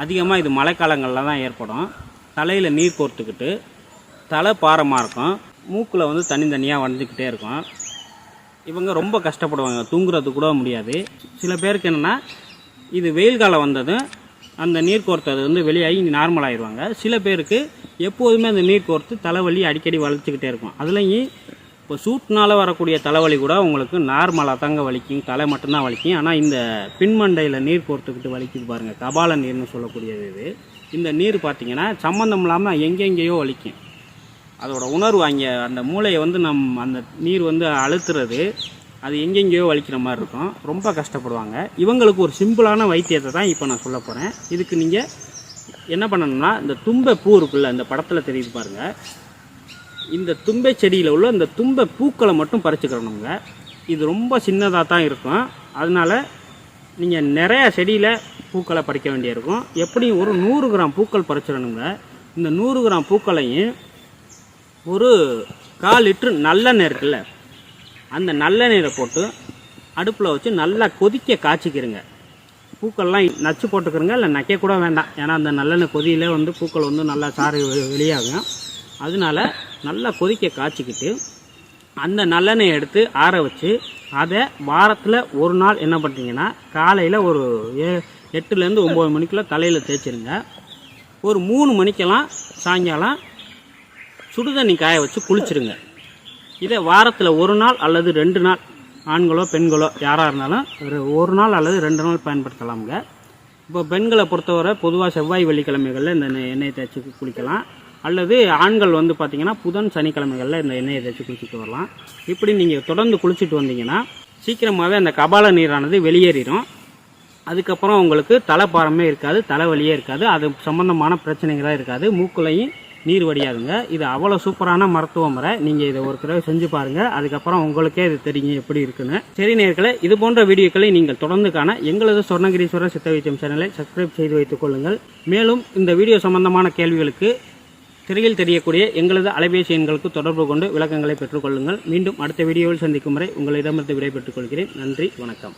அதிகமாக இது மழைக்காலங்களில் தான் ஏற்படும். தலையில் நீர் கோர்த்துக்கிட்டு தலை பாரமாக இருக்கும், மூக்கில் வந்து தனித்தனியாக வந்துக்கிட்டே இருக்கும். இவங்க ரொம்ப கஷ்டப்படுவாங்க, தூங்குறது கூட முடியாது. சில பேருக்கு என்னென்னா இது வெயில் காலம் வந்ததும் அந்த நீர் கோர்த்தது வந்து வெளியாகி நார்மல் ஆயிடுவாங்க. சில பேருக்கு எப்போதுமே அந்த நீர் கோர்த்து தலைவலி அடிக்கடி வலிச்சுக்கிட்டே இருக்கும். அதுலேயும் இப்போ சூட்னால் வரக்கூடிய தலைவலி கூட உங்களுக்கு நார்மலாக தாங்க வலிக்கும், தலை மட்டும்தான் வலிக்கும். ஆனால் இந்த பின்மண்டையில் நீர் கோர்த்துக்கிட்டு வலிக்குது பாருங்கள், கபால நீர்னு சொல்லக்கூடியது இது. இந்த நீர் பார்த்திங்கன்னா சம்மந்தம் இல்லாமல் எங்கெங்கேயோ வலிக்கும். அதோட உணர்வு அங்கே அந்த மூளையை வந்து அந்த நீர் வந்து அழுத்துறது, அது எங்கெங்கேயோ வலிக்கிற மாதிரி இருக்கும். ரொம்ப கஷ்டப்படுவாங்க. இவங்களுக்கு ஒரு சிம்பிளான வைத்தியத்தை தான் இப்போ நான் சொல்ல போகிறேன். இதுக்கு நீங்கள் என்ன பண்ணணும்னா, இந்த தும்பை பூ இருக்குல்ல, இந்த படத்தில் தெரியுது பாருங்கள், இந்த தும்பை செடியில் உள்ள இந்த தும்பை பூக்களை மட்டும் பறிச்சுக்கிறணுங்க. இது ரொம்ப சின்னதாக தான் இருக்கும். அதனால் நீங்கள் நிறையா செடியில் பூக்களை பறிக்க வேண்டியிருக்கும். எப்படியும் ஒரு 100 கிராம் பூக்கள் பறிச்சிடணுங்க. இந்த 100 கிராம் பூக்களையும் ஒரு 1/4 லிட்டர் நல்லெண்ணெய் இருக்குல்ல, அந்த நல்லெண்ணெயை போட்டு அடுப்பில் வச்சு நல்லா கொதிக்க காய்ச்சிக்கிறங்க. பூக்கள்லாம் நச்சு போட்டுக்கிறங்க, இல்லை நக்க கூட வேண்டாம். ஏன்னா அந்த நல்லெண்ணெய் கொதியிலே வந்து பூக்கள் வந்து நல்லா சாறு வெளியாகும். அதனால நல்லா கொதிக்க காய்ச்சிக்கிட்டு அந்த நல்லெண்ணெயை எடுத்து ஆற வச்சு அதை வாரத்தில் ஒரு நாள் என்ன பண்ணுறீங்கன்னா, காலையில் ஒரு 8லேருந்து 9 மணிக்குள்ளே தலையில் தேய்ச்சிருங்க. ஒரு 3 மணிக்கெல்லாம் சாயங்காலம் சுடுதண்ணி காய வச்சு குளிச்சிருங்க. இதை வாரத்தில் ஒரு நாள் அல்லது 2 நாள், ஆண்களோ பெண்களோ யாராக இருந்தாலும் ஒரு நாள் அல்லது 2 நாள் பயன்படுத்தலாமுங்க. இப்போ பெண்களை பொறுத்தவரை பொதுவாக செவ்வாய் வெள்ளிக்கிழமைகளில் இந்த எண்ணெயை தேய்ச்சி குளிக்கலாம். அல்லது ஆண்கள் வந்து பார்த்திங்கன்னா புதன் சனிக்கிழமைகளில் இந்த எண்ணெயை தேய்ச்சி குளிச்சுட்டு வரலாம். இப்படி நீங்கள் தொடர்ந்து குளிச்சுட்டு வந்தீங்கன்னா சீக்கிரமாகவே அந்த கபால நீரானது வெளியேறிடும். அதுக்கப்புறம் உங்களுக்கு தலைப்பாரமே இருக்காது, தலைவலியே இருக்காது, அது சம்பந்தமான பிரச்சனைகளாக இருக்காது, மூக்குலையும் நீர் வடியாதுங்க. இது அவ்வளோ சூப்பரான மருத்துவ முறை. நீங்கள் இதை ஒரு தடவை செஞ்சு பாருங்கள், அதுக்கப்புறம் உங்களுக்கே இது தெரியும் எப்படி இருக்குன்னு. சரி நேயர்களே, இது போன்ற வீடியோக்களை நீங்கள் தொடர்ந்து காண எங்களது சொர்ணகிரீஸ்வரர் சித்த வைத்தியம் சேனலை சப்ஸ்கிரைப் செய்து வைத்துக் கொள்ளுங்கள். மேலும் இந்த வீடியோ சம்பந்தமான கேள்விகளுக்கு திரையில் தெரியக்கூடிய எங்களது அலைபேசி எண்களுக்கு தொடர்பு கொண்டு விளக்கங்களை பெற்றுக்கொள்ளுங்கள். மீண்டும் அடுத்த வீடியோவில் சந்திக்கும் வரை உங்களிடமிருந்து விடைபெற்றுக் கொள்கிறேன். நன்றி, வணக்கம்.